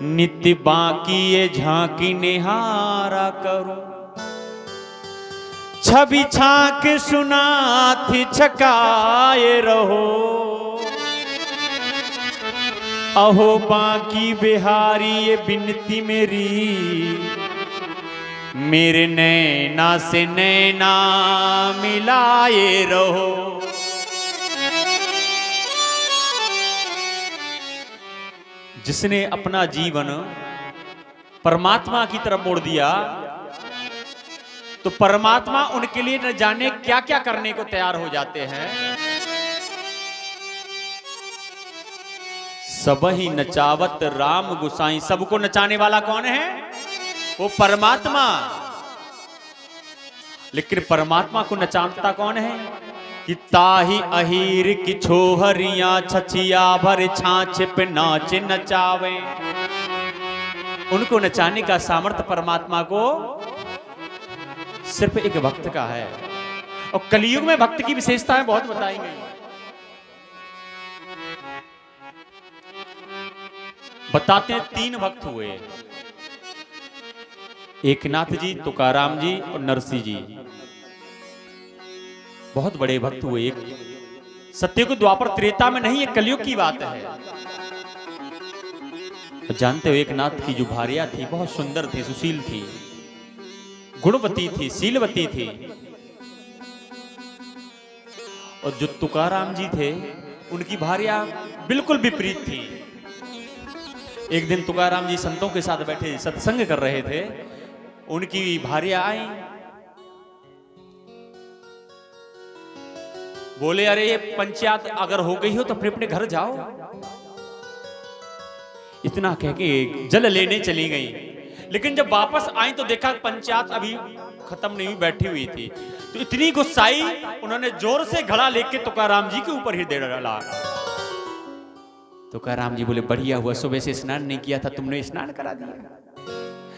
नित्य बाकी ये झांकी निहारा करूं, छवि छाक सुनाथी छकाए रहो। अहो बाकी बिहारी ये बिनती मेरी, मेरे नैना से नैना मिलाए रहो। जिसने अपना जीवन परमात्मा की तरफ मोड़ दिया, तो परमात्मा उनके लिए न जाने क्या क्या करने को तैयार हो जाते हैं। सब ही नचावत राम गुसाई, सबको नचाने वाला कौन है? वो परमात्मा। लेकिन परमात्मा को नचाता कौन है? कि ताही अहीर की छोहरियां छछिया भर छाछ पे नाच नचावे। उनको नचाने का सामर्थ्य परमात्मा को सिर्फ एक भक्त का है। और कलयुग में भक्त की विशेषताएं बहुत बताई गई। बताते हैं 3 भक्त हुए, एकनाथ जी, तुकाराम जी और नरसिंह जी। बहुत बड़े भक्त हुए। एक सत्य को द्वापर त्रेता में नहीं, एक कलयुग की बात है। तो जानते हो एकनाथ की जो भार्या थी बहुत सुंदर थी, सुशील थी, गुणवती थी, शीलवती थी। और जो तुकाराम जी थे उनकी भार्या बिल्कुल विपरीत थी। एक दिन तुकाराम जी संतों के साथ बैठे सत्संग कर रहे थे, उनकी भार्या आई, बोले अरे ये पंचायत अगर हो गई हो तो फिर अपने घर जाओ। इतना कह के जल लेने चली गई। लेकिन जब वापस आई तो देखा पंचायत अभी खत्म नहीं हुई, बैठी हुई थी। तो इतनी गुस्साई, उन्होंने जोर से घड़ा लेके तुकाराम जी के ऊपर ही दे डाला। तुकाराम जी बोले बढ़िया हुआ, सुबह से स्नान नहीं किया था, तुमने स्नान करा दिया।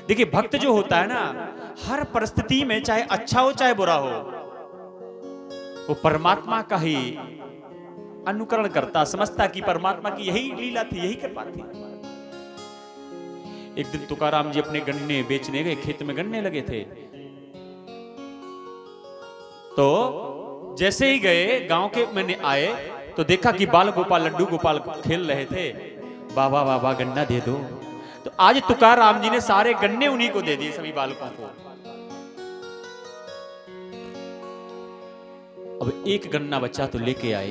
देखिए भक्त जो होता है ना, हर परिस्थिति में चाहे अच्छा हो चाहे बुरा हो, वो परमात्मा का ही अनुकरण करता, समझता कि परमात्मा की यही लीला थी, यही कृपा थी। एक दिन तुकाराम जी अपने गन्ने बेचने गए, खेत में गन्ने लगे थे। तो जैसे ही गए गांव के मैंने आए तो देखा कि बाल गोपाल लड्डू गोपाल खेल रहे थे। बाबा बाबा गन्ना दे दो। तो आज तुकाराम जी ने सारे गन्ने उन्हीं को दे दिए, सभी बालकों को। अब एक गन्ना बच्चा तो लेके आए।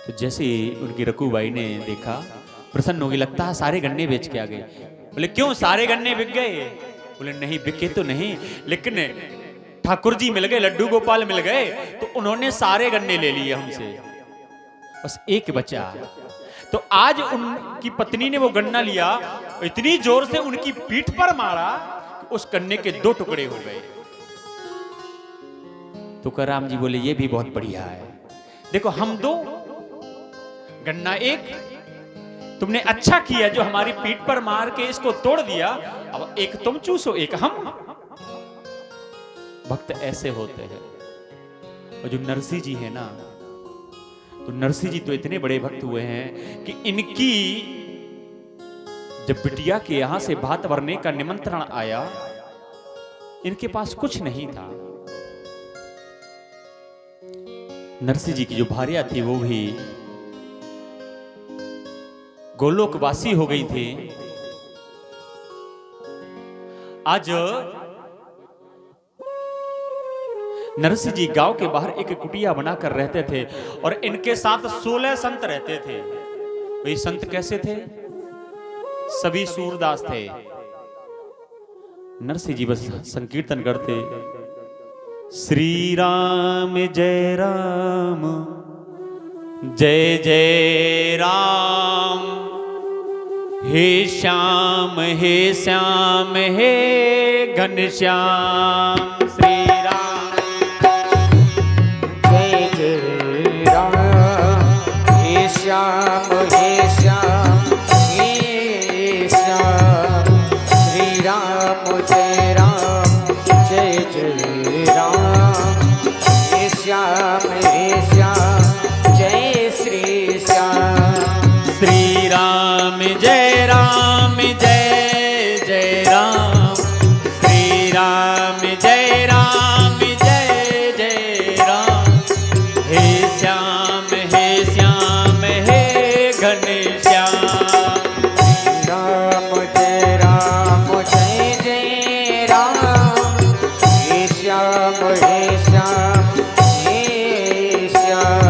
तो जैसे उनकी रकूबाई ने देखा, प्रसन्न हो गई, लगता है सारे गन्ने बेच के आ गए। बोले क्यों सारे गन्ने बिक गए? बोले नहीं बिके तो नहीं, लेकिन ठाकुर जी मिल गए, लड्डू गोपाल मिल गए, तो उन्होंने सारे गन्ने ले लिए हमसे, बस एक बचा। तो आज उनकी पत्नी ने वो गन्ना लिया, इतनी जोर से उनकी पीठ पर मारा कि उस गन्ने के 2 टुकड़े हो गए। तुकाराम जी बोले ये भी बहुत बढ़िया है। देखो हम 2 गन्ना 1, तुमने अच्छा किया जो हमारी पीठ पर मार के इसको तोड़ दिया। अब एक तुम चूसो, एक हम। भक्त ऐसे होते हैं। और जो नरसिंह जी है ना, तो नरसिंह जी तो इतने बड़े भक्त हुए हैं कि इनकी जब बिटिया के यहां से भात भरने का निमंत्रण आया, इनके पास कुछ नहीं था। नरसिंह जी की जो भार्या थी वो भी गोलोकवासी हो गई थी। आज नरसिंह जी गांव के बाहर एक कुटिया बनाकर रहते थे और इनके साथ 16 संत रहते थे। वे संत कैसे थे? सभी सूरदास थे। नरसिंह जी बस संकीर्तन करते, श्री राम जय राम जय जय राम, हे श्याम हे घनश्याम। श्री राम जय जय राम, हे श्याम हे श्याम। श्री राम जय जय राम, हे श्याम जय श्री श्याम। श्री राम जय राम जय जय राम, श्री राम जय राम जय जय राम, हे श्याम हे घनश्याम। राम जय जय राम, हे श्याम हे श्याम।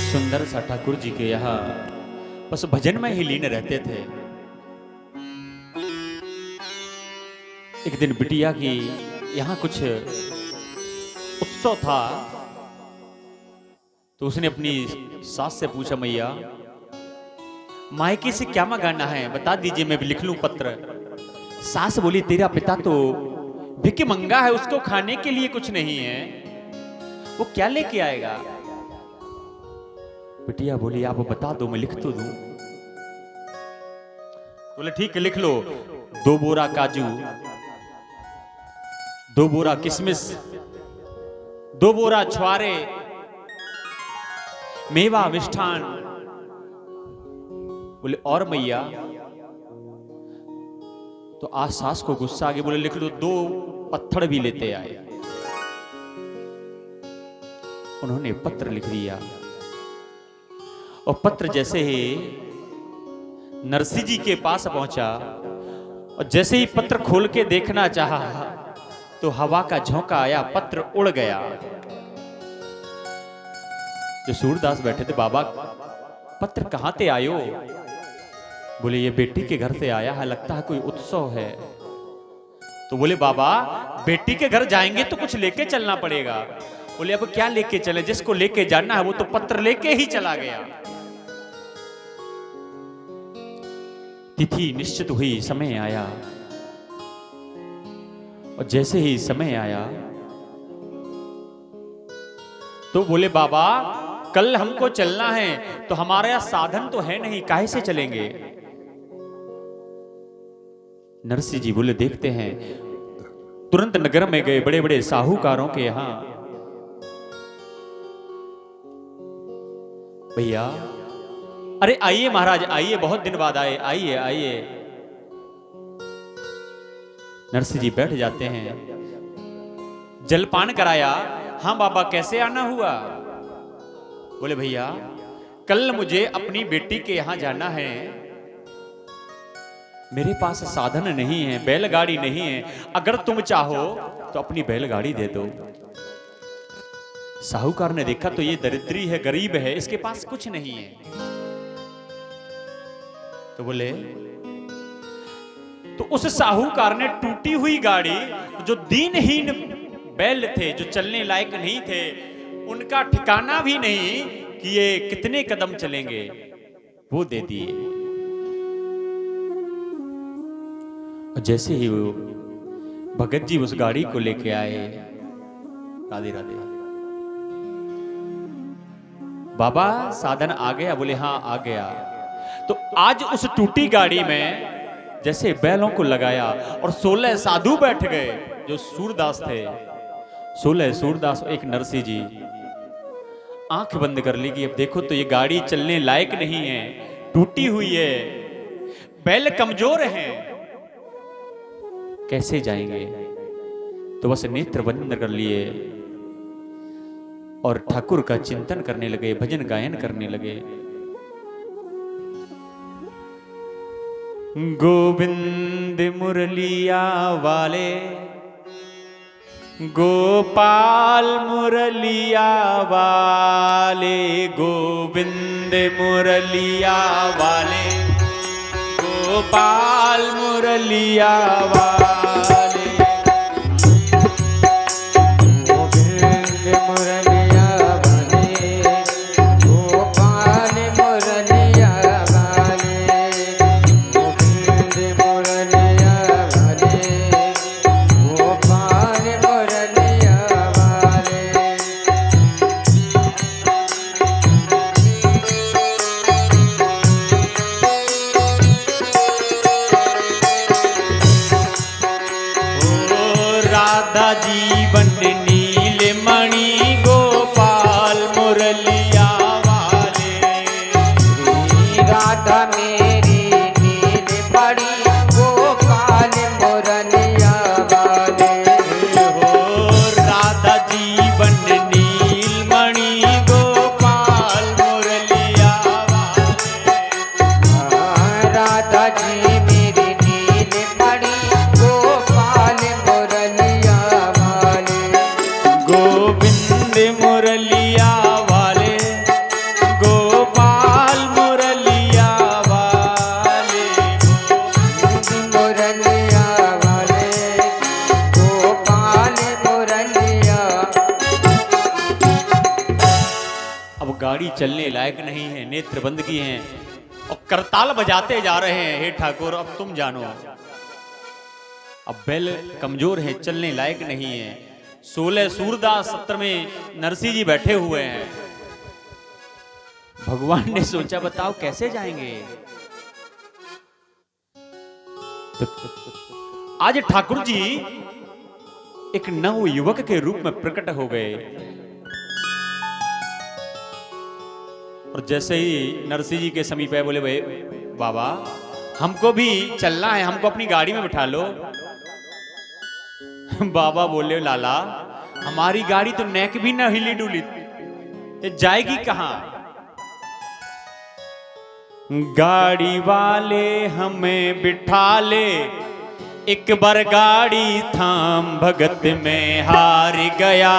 सुंदर सा ठाकुर जी के यहाँ बस भजन में ही लीन रहते थे। एक दिन बिटिया की यहाँ कुछ उत्सव था, तो उसने अपनी सास से पूछा, मैया मायके से क्या मंगाना है, बता दीजिए मैं भी लिख लूं पत्र। सास बोली, तेरा पिता तो भिख मंगा है, उसको खाने के लिए कुछ नहीं है, वो क्या लेके आएगा। बिटिया बोली, आप बता दो मैं लिख तो दूं। बोले ठीक है लिख लो, 2 बोरा काजू, 2 बोरा किशमिश, 2 बोरा छुआरे, मेवा मिष्ठान। बोले और मैया, तो आज सास को गुस्सा आ गया, बोले लिख लो 2 पत्थर भी लेते आए। उन्होंने पत्र लिख दिया, और पत्र जैसे ही नरसिंह जी के पास पहुंचा और जैसे ही पत्र खोल के देखना चाहा तो हवा का झोंका आया, पत्र उड़ गया। जो सूरदास बैठे थे, बाबा पत्र कहां से आयो। बोले ये बेटी के घर से आया है, लगता है कोई उत्सव है। तो बोले बाबा बेटी के घर जाएंगे तो कुछ लेके चलना पड़ेगा। बोले अब क्या लेके चले, जिसको लेके जाना है वो तो पत्र लेके ही चला गया। तिथि निश्चित हुई, समय आया, और जैसे ही समय आया तो बोले बाबा कल हमको चलना है, तो हमारा साधन तो है नहीं, काहे से चलेंगे। नरसिंह जी बोले देखते हैं। तुरंत नगर में गए, बड़े बड़े साहूकारों के यहां, भैया अरे आइए महाराज आइए, बहुत दिन बाद आए, आइए आइए। नरसिंह जी बैठ जाते हैं, जलपान कराया। हाँ बाबा कैसे आना हुआ। बोले भैया कल मुझे अपनी बेटी के यहां जाना है, मेरे पास साधन नहीं है, बैलगाड़ी नहीं है, अगर तुम चाहो तो अपनी बैलगाड़ी दे दो। साहूकार ने देखा तो ये दरिद्री है, गरीब है, इसके पास कुछ नहीं है। तो बोले, तो उस साहूकार ने टूटी हुई गाड़ी, जो दीनहीन बैल थे, जो चलने लायक नहीं थे, उनका ठिकाना भी नहीं कि ये कितने कदम चलेंगे, वो दे दिए। जैसे ही वो भगत जी उस गाड़ी को लेके आए, राधे राधे, बाबा साधन आ गया। बोले हाँ आ गया। तो आज उस टूटी गाड़ी में जैसे बैलों को लगाया और 16 साधु बैठ गए, जो सूरदास थे। 16 सूरदास, एक नरसिंह जी। आंख बंद कर ली कि अब देखो तो ये गाड़ी चलने लायक नहीं है, टूटी हुई है, बैल कमजोर हैं, कैसे जाएंगे। तो बस नेत्र बंद कर लिए और ठाकुर का चिंतन करने लगे, भजन गायन करने लगे। गोविंद मुरलिया वाले, गोपाल मुरलिया वाले, गोविंद मुरलिया वाले, गोपाल मुरलिया वाले, गोविंद मुरलिया वाले, गोपाल मुरलिया वाले, गोविंद मुरलिया वाले, गोपाल मुरलिया वाले। गाड़ी चलने लायक नहीं है, नेत्र बंद किए हैं और करताल बजाते जा रहे हैं। हे ठाकुर अब तुम जानो, अब बैल कमजोर है, चलने लायक नहीं है। 16 सूरदास 17 में नरसिंह जी बैठे हुए हैं। भगवान ने सोचा बताओ कैसे जाएंगे। तो आज ठाकुर जी एक नव युवक के रूप में प्रकट हो गए और जैसे ही नरसिंह जी के समीप है बोले भाई बाबा हमको भी चलना है, हमको अपनी गाड़ी में बिठा लो। बाबा बोले लाला हमारी गाड़ी तो नेक भी ना हिली डुली, ये जाएगी कहां? गाड़ी वाले हमें बिठा ले, एक बार गाड़ी थाम, भगत में हार गया,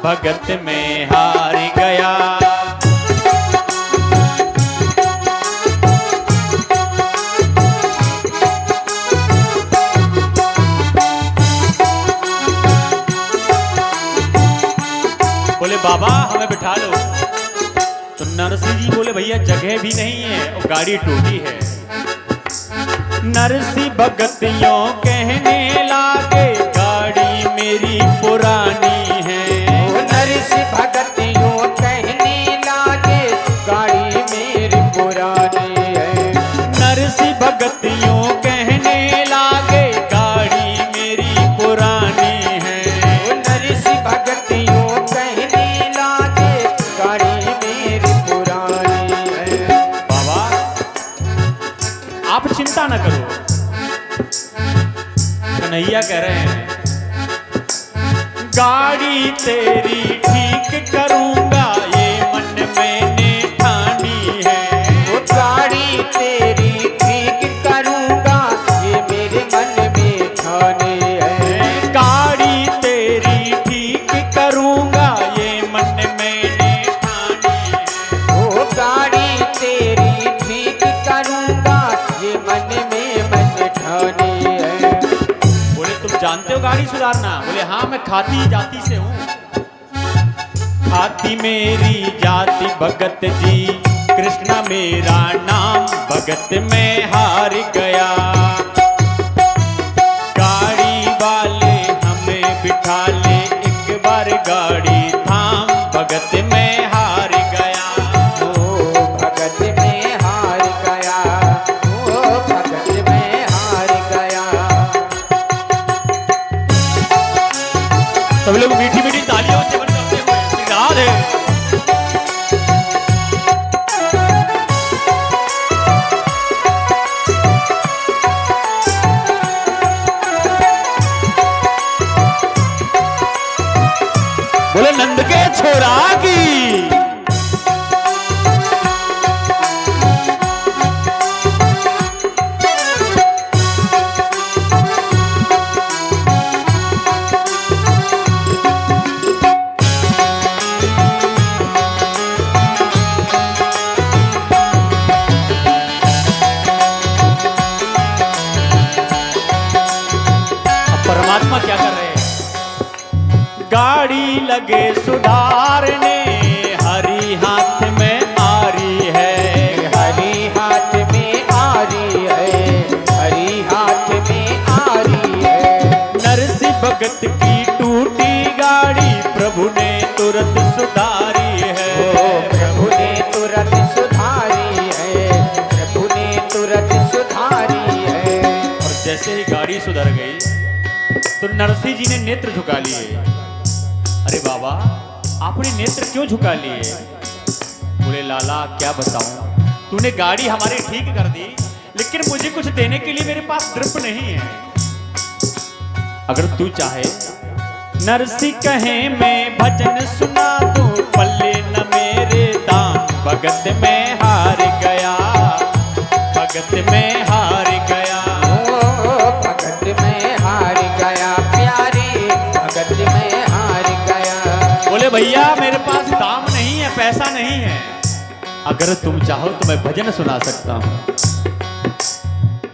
भगत में हार गया। बोले बाबा हमें बिठा लो। तो नरसिंह जी बोले भैया जगह भी नहीं है और गाड़ी टूटी है। नरसिंह भगत यों कहने लागे, गाड़ी मेरी पुरानी है। नरसिंह भगत यूं कहने लागे, गाड़ी मेरी पुरानी है। नरसिंह भगत यों कहने लागे, गाड़ी मेरी पुरानी है। नरसिंह भगत यूं कहने लागे, गाड़ी मेरी पुरानी है। बाबा आप चिंता न करो, कन्हैया कह रहे हैं गाड़ी तेरी ठीक करूंगा, ये मन मैंने ठानी है। वो गाड़ी तेरी ठीक करूंगा, ये मेरे मन में ठानी है। गाड़ी तेरी ठीक करूंगा, ये मन मैंने ठानी है। वो गाड़ी तेरी ठीक करूंगा, ये मन में ठानी है। बोले तुम जानते हो गाड़ी सुधारना? बोले हाँ मैं खाती जाति से हूँ। खाती मेरी जाति भगत जी, कृष्णा मेरा नाम, भगत में हार गया। गाड़ी वाले हमें बिठा ले, एक बार गाड़ी थाम, भगत में हार गया। ओ भगत में हार गया, ओ भगत में हार गया। सब लोग मीठी मीठी तालियों से बजाते हुए श्री राधे। बोले नंद के छोरा की। परमात्मा क्या कर रहे हैं? गाड़ी लगे सुधारने, हरी हाथ में आरी है। हरी हाथ में आरी है, हरी हाथ में आरी है। नरसिंह भगत की टूटी गाड़ी, प्रभु ने तुरंत सुधारी है। प्रभु ने तुरंत सुधारी है, प्रभु ने तुरंत सुधारी है। और जैसे ही गाड़ी सुधर गई तो नरसिंह जी ने नेत्र झुका लिए। अरे बाबा आपने नेत्र क्यों झुका लिए? बोले लाला क्या बताऊं, तूने गाड़ी हमारी ठीक कर दी, लेकिन मुझे कुछ देने के लिए मेरे पास द्रव्य नहीं है। अगर तू चाहे नरसिंह कहे मैं भजन सुना दूं, पल्ले न मेरे दाम, भगत में हार गया, भगत में हार गया। ओ भगत में हार गया, प्यारे भगत में हार गया। बोले भैया मेरे पास दाम नहीं है, पैसा नहीं है, अगर तुम चाहो तो मैं भजन सुना सकता हूँ।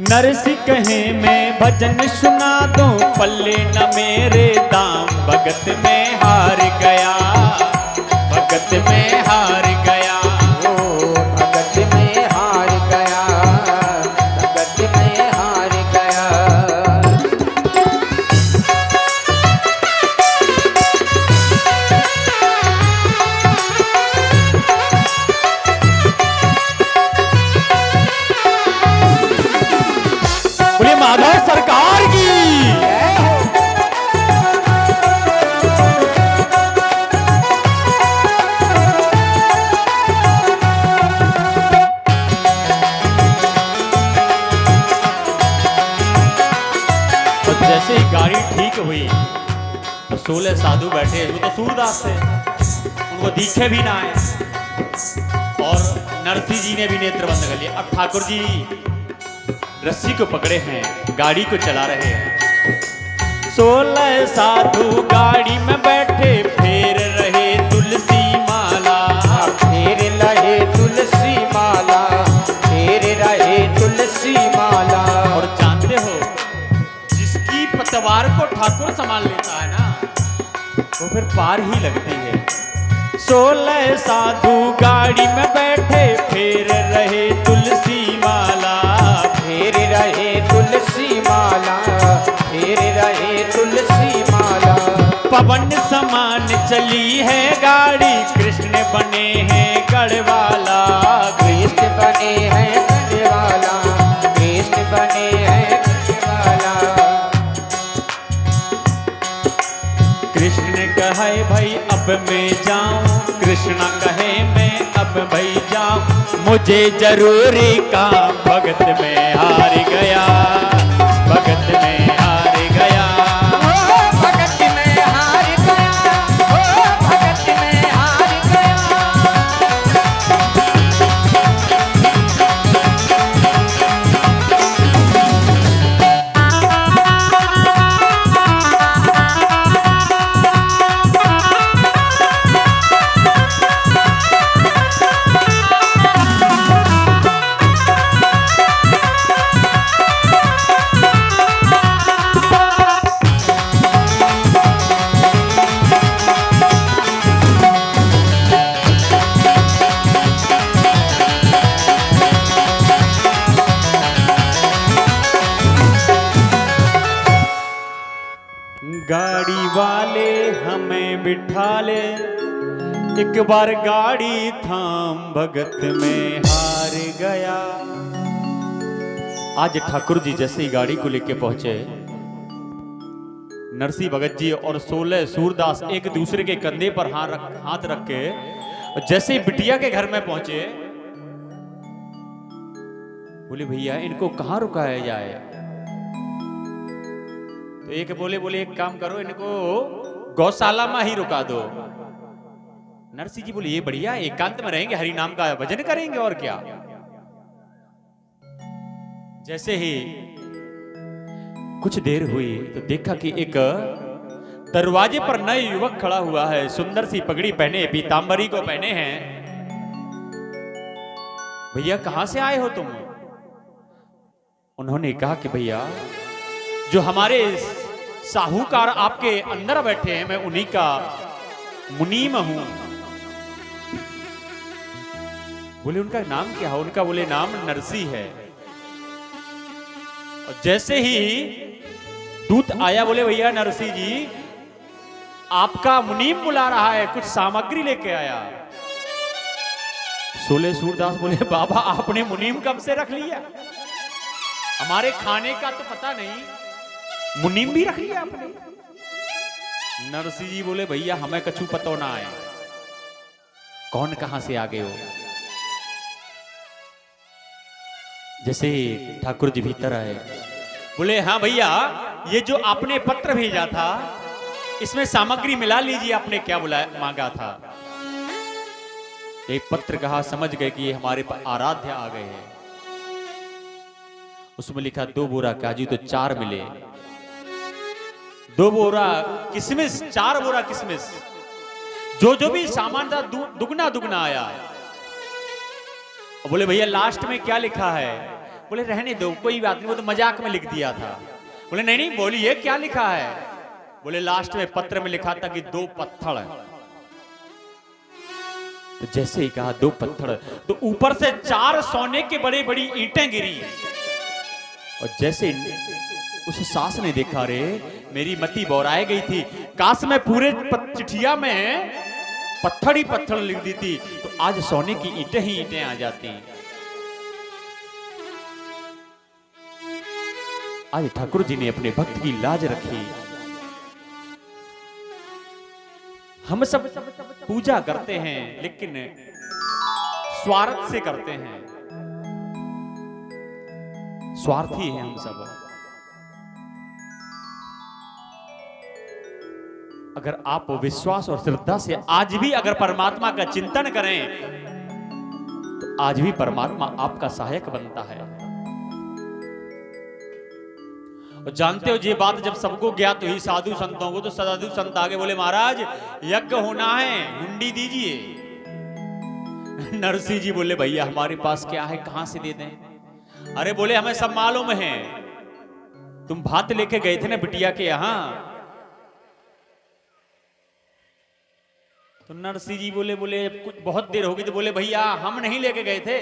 नरसिंह कहे मैं भजन सुना दूं, पल्ले न मेरे दाम, भगत में हार गया, भगत भगत में हार गया। ओ भगत में हार गया, भगत में हार गया। बोले माधव सरकार की। तो जैसे ही गाड़ी ठीक हुई तो 16 साधु बैठे, वो तो सूरदास थे, उनको दिखे भी ना आए। और नरसिंह जी ने भी नेत्र बंद कर लिए। अब ठाकुर जी रस्सी को पकड़े हैं, गाड़ी को चला रहे हैं। 16 साधु गाड़ी में बैठे, फेर रहे तुलसी माला, फेर रहे तुलसी माला, फेर रहे तुलसी माला। और जानते हो, जिसकी पतवार को ठाकुर संभाल लेता है ना, वो फिर पार ही लगती है। 16 साधु गाड़ी में बैठे, फेर रहे तुलसी माला, फेर रहे तुलसी माला, फेर रहे तुलसी माला। पवन समान चली है गाड़ी, कृष्ण बने हैं गढ़वाला, कृष्ण बने हैं गढ़वाला, कृष्ण बने हैं गढ़वाला। कृष्ण कहे भाई अब मैं जाऊं, कृष्ण कहे मैं अब भाई जाऊं, मुझे जरूरी काम भगत में हार गया, भगत में हार गया। ओ भगत में हार गया, ओ भगत में हार गया। गाड़ी वाले हमें बिठा ले, एक बार गाड़ी थाम, भगत में हार गया। आज ठाकुर जी जैसे ही गाड़ी को लेके पहुंचे, नरसिंह भगत जी और 16 सूरदास एक दूसरे के कंधे पर हाथ रख के जैसे ही बिटिया के घर में पहुंचे, बोले भैया इनको कहां रुकाया जाए। तो एक बोले एक काम करो, इनको गौशाला में ही रुका दो। नरसिंह जी बोले ये बढ़िया, एकांत में रहेंगे, हरि नाम का भजन करेंगे और क्या। जैसे ही कुछ देर हुई तो देखा कि एक दरवाजे पर नए युवक खड़ा हुआ है, सुंदर सी पगड़ी पहने, पीतांबरी को पहने हैं। भैया कहां से आए हो तुम? उन्होंने कहा कि भैया जो हमारे साहूकार आपके अंदर बैठे हैं, मैं उन्हीं का मुनीम हूं। बोले उनका नाम क्या है? उनका बोले नाम नरसिंह है। और जैसे ही दूत आया, बोले भैया नरसिंह जी आपका मुनीम बुला रहा है, कुछ सामग्री लेके आया। 16 सूरदास बोले बाबा आपने मुनीम कब से रख लिया? हमारे खाने का तो पता नहीं, मुनीम भी रख लिया आपने। नरसिंह जी बोले भैया हमें कछु पतो ना आए, कौन कहां से आ गए हो। जैसे ठाकुर जी भीतर आए, बोले हाँ भैया ये जो आपने पत्र भेजा था इसमें सामग्री मिला लीजिए, आपने क्या बुलाया मांगा था। एक पत्र कहा, समझ गए कि ये हमारे आराध्य आ गए हैं। उसमें लिखा 2 बोरा काजू तो 4 मिले, 2 बोरा किशमिश, 4 बोरा किशमिश, जो भी सामान था दुगना दुगना आया। बोले भैया लास्ट में क्या लिखा है? बोले रहने दो कोई बात नहीं, वो तो मजाक में लिख दिया था। बोले नहीं नहीं बोलिए क्या लिखा है? बोले लास्ट में पत्र में लिखा था कि 2 पत्थर तो जैसे ही कहा 2 पत्थर, तो ऊपर से 4 सोने के बड़ी बड़ी ईंटें गिरी। और जैसे उस सास ने देखा, रे मेरी मति बौराए गई थी, काश मैं पूरे चिठिया में पत्थर ही पत्थर लिख दी थी, तो आज सोने की ईंटें ही ईंटें आ जाती। आज ठाकुर जी ने अपने भक्त की लाज रखी। हम सब पूजा करते हैं, लेकिन स्वार्थ से करते हैं, स्वार्थी हैं हम सब। अगर आप विश्वास और श्रद्धा से आज भी अगर परमात्मा का चिंतन करें, तो आज भी परमात्मा आपका सहायक बनता है। और जानते हो ये बात जब सबको ज्ञात हुई, साधु संतों को, तो साधु संत आगे बोले, महाराज यज्ञ होना है, हुंडी दीजिए। नरसिंह जी बोले, भैया हमारे पास क्या है, कहां से दे दें? अरे बोले, हमें सब मालूम है, तुम भात लेके गए थे ना बिटिया के यहां। तो नरसिंह जी बोले कुछ बहुत देर हो गई, तो बोले भैया हम नहीं लेके गए थे,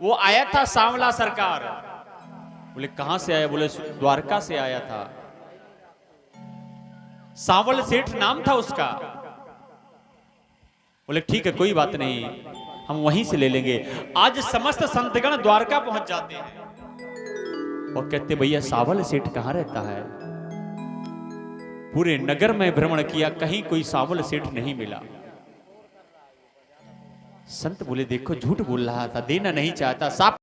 वो आया था सांवला सरकार। बोले कहां से आया? बोले द्वारका से आया था। सांवल सेठ नाम था उसका। बोले ठीक है कोई बात नहीं, हम वहीं से ले लेंगे। आज समस्त संतगण द्वारका पहुंच जाते हैं और कहते भैया सांवल सेठ कहां रहता है? पूरे नगर में भ्रमण किया, कहीं कोई सांवल सेठ नहीं मिला। संत बोले देखो झूठ बोल रहा था, देना नहीं चाहता, साफ